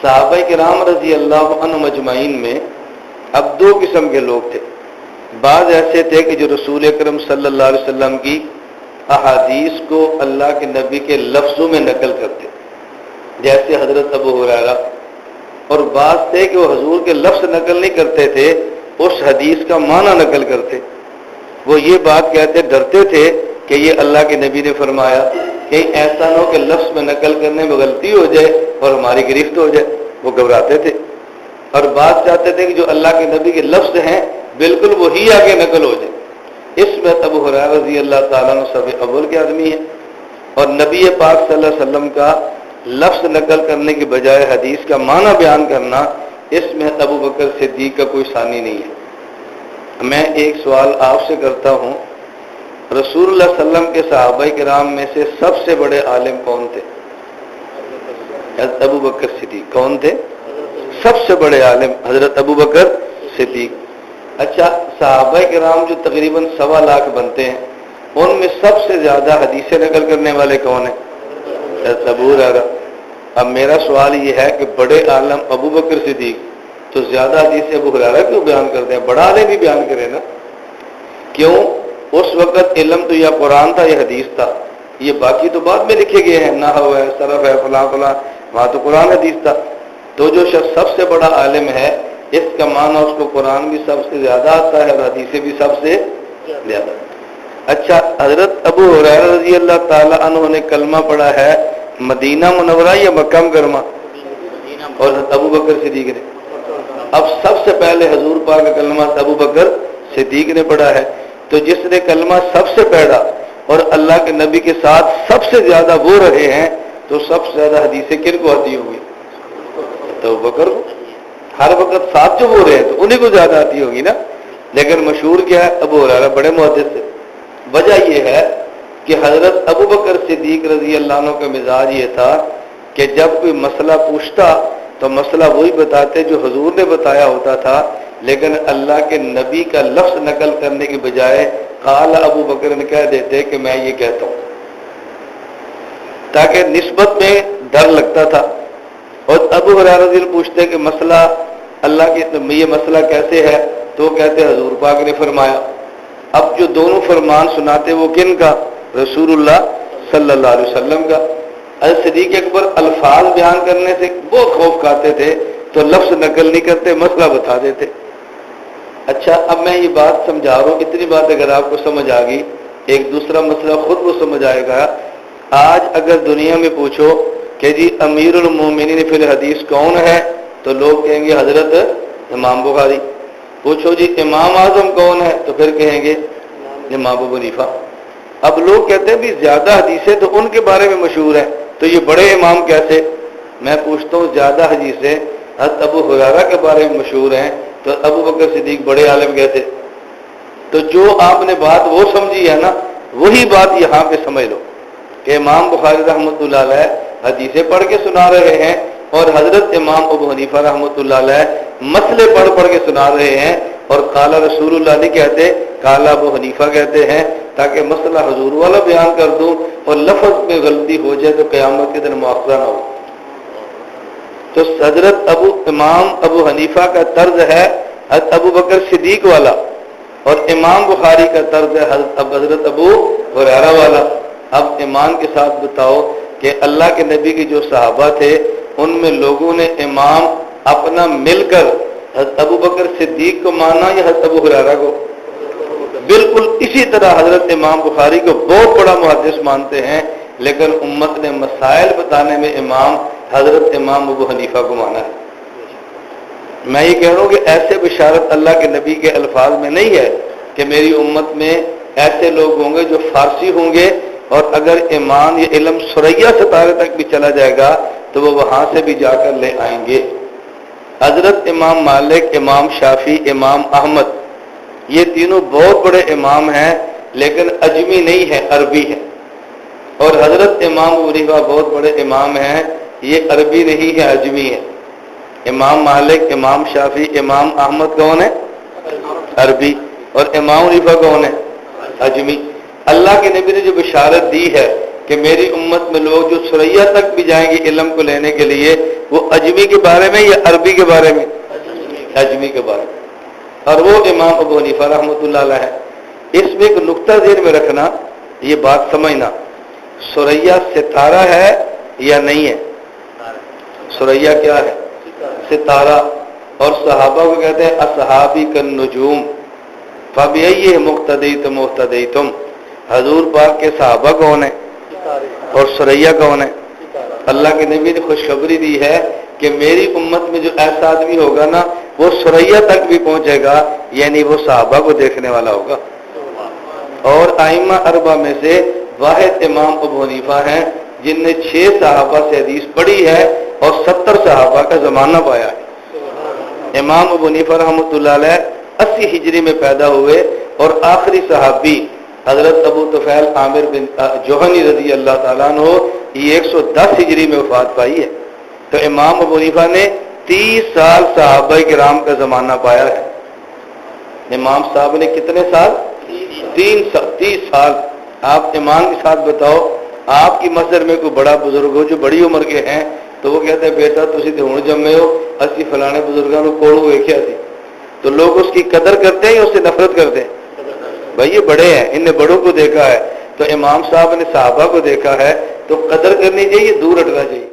صحابہ کرام رضی اللہ عنہم اجمعین میں اب دو قسم کے لوگ تھے. بعض ایسے تھے کہ جو رسول اکرم صلی اللہ علیہ وسلم کی احادیث کو اللہ کے نبی کے لفظوں میں نقل کرتے جیسے حضرت ابو ہریرہ، اور بعض تھے کہ وہ حضور کے لفظ نقل نہیں کرتے تھے، اس حدیث کا معنی نقل کرتے. وہ یہ بات کہتے ڈرتے تھے کہ یہ اللہ کے نبی نے فرمایا، کہیں ایسا نہ ہو کہ لفظ میں نقل کرنے میں غلطی ہو جائے اور ہماری گرفت ہو جائے. وہ گھبراتے تھے. اور بات چاہتے تھے کہ جو اللہ کے نبی کے لفظ ہیں بالکل وہی آگے نقل ہو جائے. اس میں ابو ہریرہ رضی اللہ تعالیٰ عنہ سب اول کے آدمی ہیں، اور نبی پاک صلی اللہ علیہ وسلم کا لفظ نقل کرنے کی بجائے حدیث کا معنی بیان کرنا، اس میں ابو بکر صدیق کا کوئی ثانی نہیں ہے. میں ایک سوال آپ سے کرتا ہوں، رسول اللہ صلی اللہ علیہ وسلم کے صحابہ کرام میں سے سب سے بڑے عالم کون تھے؟ حضرت ابو بکر صدیق. کون تھے؟ سب سے بڑے عالم حضرت ابو بکر صدیق. اچھا، صحابہ کرام جو تقریباً 1.25 لاکھ بنتے ہیں، ان میں سب سے زیادہ حدیثیں نقل کرنے والے کون ہیں؟ حضرت ابو ہریرہ. اب میرا سوال یہ ہے کہ بڑے عالم ابو بکر صدیق تو زیادہ حدیثیں ابو ہریرہ کیوں بیان کرتے ہیں؟ بڑا عالم بھی بیان کرے نا. کیوں؟ اس وقت علم تو یا قرآن تھا یا حدیث تھا. یہ باقی تو بعد میں لکھے گئے ہیں، نحو ہے، صرف ہے، فلاں فلاں، وہاں تو قرآن حدیث تھا. تو جو شخص سب سے بڑا عالم ہے، اس کا معنی اس کو قرآن بھی سب سے زیادہ آتا ہے اور حدیثیں بھی سب سے زیادہ. اچھا، حضرت ابو ہریرہ رضی اللہ تعالیٰ عنہ نے کلمہ پڑھا ہے مدینہ منورہ یا مکہ مکرمہ؟ اور حضرت ابو بکر صدیق نے. اب سب سے پہلے حضور پاک کا کلمہ ابو بکر صدیق نے پڑھا ہے. تو جس نے کلمہ سب سے پڑھا اور اللہ کے نبی کے ساتھ سب سے زیادہ وہ رہے ہیں، تو سب سے زیادہ حدیثیں کن کو آتی ہوگی؟ تو ابو بکر کو. ہر وقت ساتھ جو وہ رہے تو انہیں کو زیادہ آتی ہوگی نا. لیکن مشہور کیا ہے؟ ابو ہریرہ بڑے محدث تھے. وجہ یہ ہے کہ حضرت ابو بکر صدیق رضی اللہ عنہ کا مزاج یہ تھا کہ جب کوئی مسئلہ پوچھتا تو مسئلہ وہی بتاتے جو حضور نے بتایا ہوتا تھا، لیکن اللہ کے نبی کا لفظ نقل کرنے کے بجائے قال ابو بکر نے کہہ دیتے کہ میں یہ کہتا ہوں، تاکہ نسبت میں ڈر لگتا تھا. اور ابو ہریرہ رضی اللہ پوچھتے کہ مسئلہ اللہ کے یہ مسئلہ کیسے ہے، تو کہتے حضور پاک نے فرمایا. اب جو دونوں فرمان سناتے وہ کن کا؟ رسول اللہ صلی اللہ علیہ وسلم کا. حضرت صدیق اکبر الفاظ بیان کرنے سے بہت خوف کھاتے تھے، تو لفظ نقل نہیں کرتے، مسئلہ بتا دیتے. اچھا، اب میں یہ بات سمجھا رہا ہوں، اتنی بات اگر آپ کو سمجھ آ گئی، ایک دوسرا مسئلہ خود وہ سمجھ آئے گا. آج اگر دنیا میں پوچھو کہ جی امیر المومنین فی الحدیث کون ہے، تو لوگ کہیں گے حضرت امام بخاری. پوچھو جی امام اعظم کون ہے، تو پھر کہیں گے امام ابو حنیفہ. اب لوگ کہتے ہیں بھی زیادہ حدیثیں تو ان کے بارے میں مشہور ہیں، تو یہ بڑے امام کیسے؟ میں پوچھتا ہوں زیادہ حدیثیں حضرت ابو ہریرہ کے بارے میں مشہور ہیں، تو ابو بکر صدیق بڑے عالم کیسے؟ تو جو آپ نے بات وہ سمجھی ہے نا، وہی بات یہاں پہ سمجھ لو کہ امام بخاری رحمۃ اللہ علیہ حدیثیں پڑھ کے سنا رہے ہیں، اور حضرت امام ابو حنیفہ رحمۃ اللہ علیہ مسئلے پڑھ کے سنا رہے ہیں. اور قال رسول اللہ نہیں کہتے، قال ابو حنیفہ کہتے ہیں، تاکہ مسئلہ حضور والا بیان کر دوں اور لفظ میں غلطی ہو جائے تو قیامت کے دن مواخذہ نہ ہو. تو حضرت امام ابو حنیفہ کا طرز ہے حضرت ابو بکر صدیق والا، اور امام بخاری کا طرز ہے حضرت ابو ہریرہ والا. اب ایمان کے ساتھ بتاؤ کہ اللہ کے نبی کے جو صحابہ تھے، ان میں لوگوں نے امام اپنا مل کر حضرت ابو بکر صدیق کو مانا یا حضرت ابو ہریرہ کو؟ بالکل اسی طرح حضرت امام بخاری کو بہت بڑا محدث مانتے ہیں، لیکن امت نے مسائل بتانے میں امام حضرت امام ابو حنیفہ کو مانا ہے. میں یہ کہہ رہا ہوں کہ ایسے بشارت اللہ کے نبی کے الفاظ میں نہیں ہے کہ میری امت میں ایسے لوگ ہوں گے جو فارسی ہوں گے، اور اگر ایمان یا علم ثریا ستارے تک بھی چلا جائے گا تو وہ وہاں سے بھی جا کر لے آئیں گے. حضرت امام مالک، امام شافعی، امام احمد، یہ تینوں بہت بڑے امام ہیں، لیکن اجمی نہیں ہے، عربی ہے. اور حضرت امام ابو حنیفہ بہت بڑے امام ہیں، یہ عربی نہیں ہے، اجمی ہے. امام مالک، امام شافعی، امام احمد کون ہے؟ عربی. اور امام حنیفہ کون ہے؟ اجمی. اللہ کے نبی نے جو بشارت دی ہے کہ کہ میری امت میں لوگ جو سریا تک بھی جائیں گے علم کو لینے کے لیے، وہ اجمی کے بارے میں یا عربی کے بارے میں؟ اجمی کے بارے میں، اور وہ امام ابو حنیفہ رحمۃ اللہ علیہ ہے۔ اس میں ایک نقطہ ذہن میں رکھنا، یہ بات سمجھنا، سریا ستارہ ہے یا نہیں ہے؟ سریا کیا ہے؟ ستارہ، اور صحابہ کو کہتے ہیں اصحابی کالنجوم فبأیہ مقتدیتم مہتدیتم۔ حضور پاک کے صحابہ کون ہیں اور سریا کون ہے؟ اللہ کے نبی نے خوشخبری دی ہے کہ میری امت میں جو ایسا آدمی ہوگا نا، وہ سریا تک بھی پہنچے گا، یعنی وہ صحابہ کو دیکھنے والا ہوگا۔ اور ائمہ اربعہ میں سے واحد امام ابو حنیفہ ہیں جن نے 6 صحابہ سے حدیث پڑھی ہے اور 70 صحابہ کا زمانہ پایا ہے۔ امام ابو حنیفہ رحمۃ اللہ علیہ 80 ہجری میں پیدا ہوئے، اور آخری صحابی حضرت ابو طفیل عامر بن جوہنی رضی اللہ تعالیٰ عنہ یہ 110 ہجری میں وفات پائی ہے۔ تو امام ابو حنیفہ نے 30 سال صحابہ کرام کا زمانہ پایا ہے۔ امام صاحب نے کتنے سال؟ 30 سال۔ آپ ایمان کے ساتھ بتاؤ، آپ کی مسجد میں کوئی بڑا بزرگ ہو جو بڑی عمر کے ہیں، تو وہ کہتے ہیں بیٹا تسی تے ہن جمے ہو، اسی فلانے بزرگاں نو کوڑ ویکھیا سی، تو لوگ اس کی قدر کرتے ہیں یا اس سے نفرت کرتے ہیں؟ بھائی یہ بڑے ہیں، ان نے بڑوں کو دیکھا ہے، تو امام صاحب نے صحابہ کو دیکھا ہے، تو قدر کرنی چاہیے، دور ہٹنا چاہیے۔